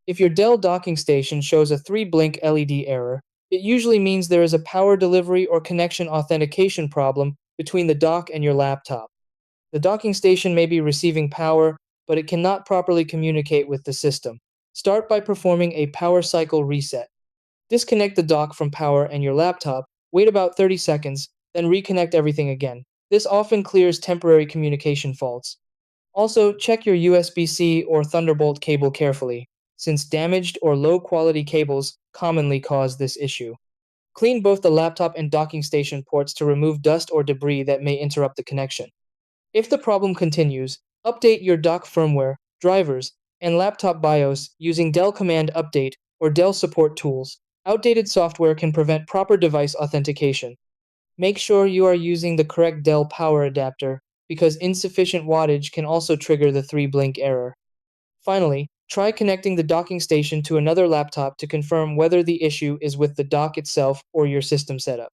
If your Dell docking station shows a 3-blink LED error, it usually means there is a power delivery or connection authentication problem between the dock and your laptop. The docking station may be receiving power, but it cannot properly communicate with the system. Start by performing a power cycle reset. Disconnect the dock from power and your laptop, wait about 30 seconds, then reconnect everything again. This often clears temporary communication faults. Also, check your USB-C or Thunderbolt cable carefully, since damaged or low-quality cables commonly cause this issue. Clean both the laptop and docking station ports to remove dust or debris that may interrupt the connection. If the problem continues, update your dock firmware, drivers, and laptop BIOS using Dell Command Update or Dell Support tools. Outdated software can prevent proper device authentication. Make sure you are using the correct Dell power adapter, because insufficient wattage can also trigger the 3-blink error. Finally, try connecting the docking station to another laptop to confirm whether the issue is with the dock itself or your system setup.